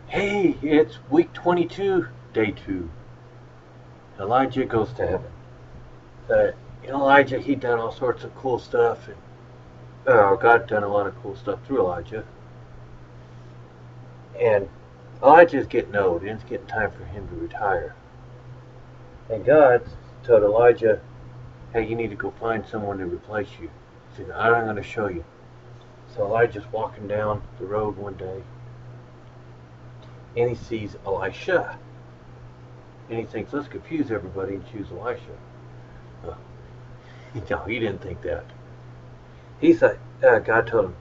Hey, it's week 22, day 2. Elijah goes to heaven. Uh, Elijah, he done all sorts of cool stuff, and God done a lot of cool stuff through Elijah. And Elijah's getting old, and it's getting time for him to retire. And God told Elijah, hey, you need to go find someone to replace you. He said, I'm going to show you. So Elijah's walking down the road one day, and he sees Elisha. And he thinks, let's confuse everybody and choose Elisha. Uh, no, he didn't think that. He's like, God told him,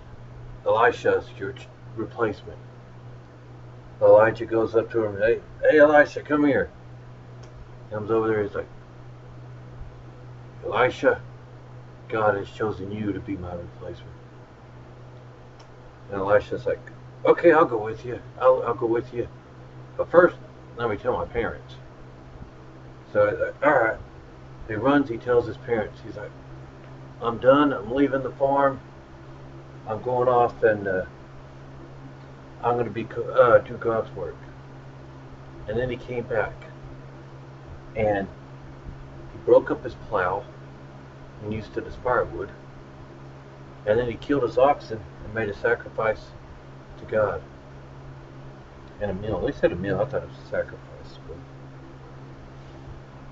Elisha's your replacement. Elijah goes up to him, hey, Elisha, come here. Comes over there, he's like, Elisha, God has chosen you to be my replacement. And Elisha's like, okay, I'll go with you. I'll go with you. But first, let me tell my parents. So he's like, all right. He runs, he tells his parents, he's like, I'm done, I'm leaving the farm. I'm going off and I'm going to do God's work. And then he came back and he broke up his plow and used it as firewood. And then he killed his oxen and made a sacrifice to God. And a meal. They said a meal. I thought it was a sacrifice.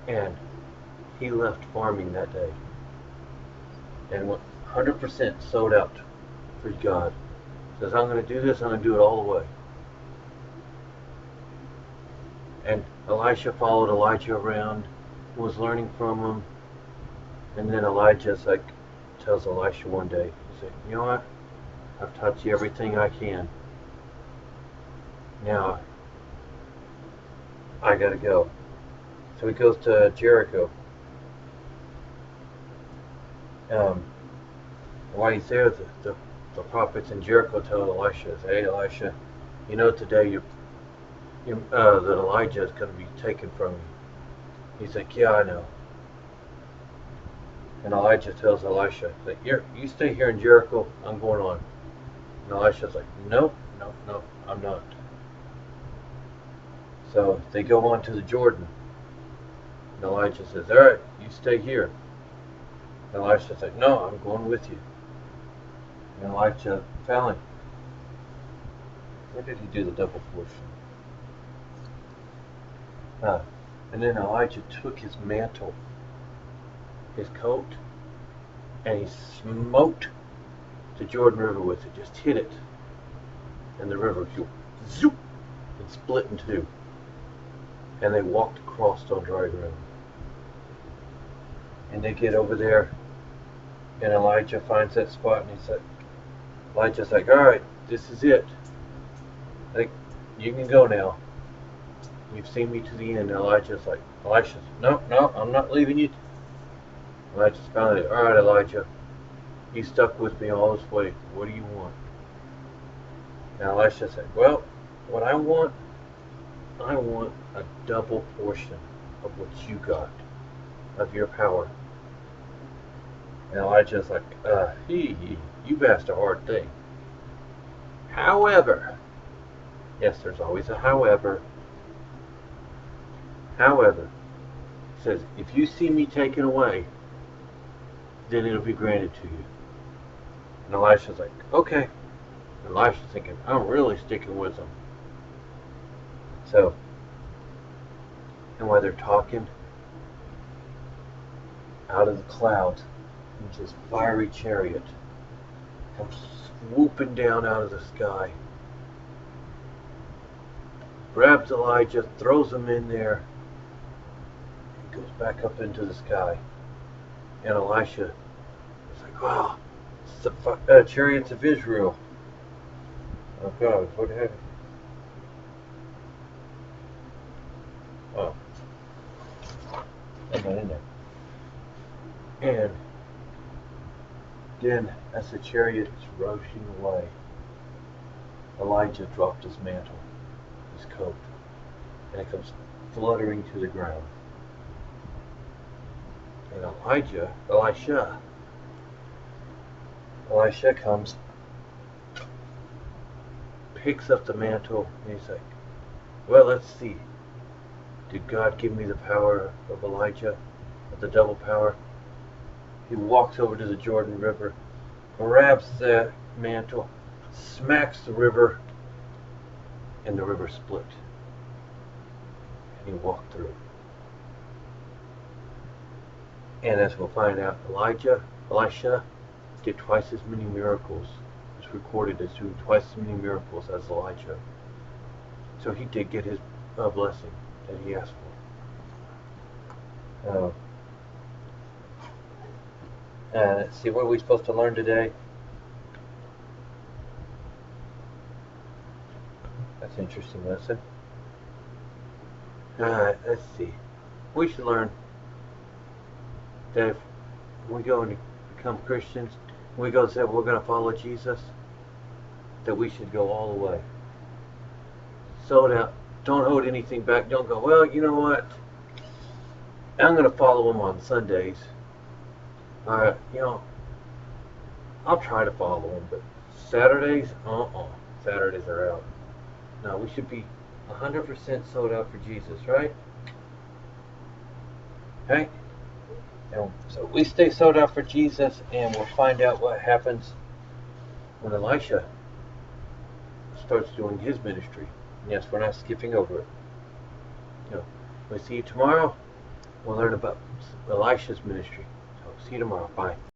And he left farming that day and went 100% sold out for God. Says, I'm going to do this. I'm going to do it all the way. And Elisha followed Elijah around, was learning from him. And then Elijah's like, tells Elisha one day, he said, you know what? I've taught you everything I can. Now, I gotta go. So he goes to Jericho. While he's there, the prophets in Jericho tell Elisha, hey Elisha, you know today that Elijah is going to be taken from you. He's like, yeah, I know. And Elijah tells Elisha, like, you stay here in Jericho, I'm going on. And Elisha's like, no, I'm not. So they go on to the Jordan. And Elijah says, all right, you stay here. And Elisha's like, no, I'm going with you. And Elijah fell in. Where did he do the double portion? And then Elijah took his mantle, his coat, and he smote the Jordan River with it. Just hit it. And the river zoop, and split in two. And they walked across on dry ground. And they get over there, and Elijah finds that spot, and Elijah's like, all right, this is it. Like, you can go now. You've seen me to the end. Elisha's, no, I'm not leaving you. Elijah's finally, all right, Elijah, you stuck with me all this way. What do you want? And Elisha said, well, what I want a double portion of what you got, of your power. And Elijah's like, you've asked a hard thing. However, yes, there's always a however. However, he says, if you see me taken away, then it'll be granted to you. And Elisha's like, okay. And Elisha's thinking, I'm really sticking with him. So, and while they're talking, out of the clouds, this fiery chariot comes swooping down out of the sky, grabs Elijah, throws him in there, and goes back up into the sky. And Elisha is like, wow, it's the chariots of Israel. Oh God, what happened? Oh, I'm not in there. And then, as the chariot is rushing away, Elijah dropped his mantle, his coat, and it comes fluttering to the ground. And Elisha comes, picks up the mantle, and he's like, Well, let's see. Did God give me the power of Elijah, of the double power? He walks over to the Jordan River, grabs that mantle, smacks the river, and the river split. And he walked through. And as we'll find out, Elisha did twice as many miracles. It's recorded as doing twice as many miracles as Elijah. So he did get his blessing that he asked for. Let's see, what are we supposed to learn today? That's an interesting lesson. Let's see. We should learn that if we go and become Christians, we go and say we're going to follow Jesus, that we should go all the way. Sold out. Don't hold anything back. Don't go, well, you know what? I'm going to follow him on Sundays. I'll try to follow him, but Saturdays, Saturdays are out. No, we should be 100% sold out for Jesus, right? Okay? And so we stay sold out for Jesus, and we'll find out what happens when Elisha starts doing his ministry. Yes, we're not skipping over it. We'll see you tomorrow. We'll learn about Elisha's ministry. So see you tomorrow. Bye.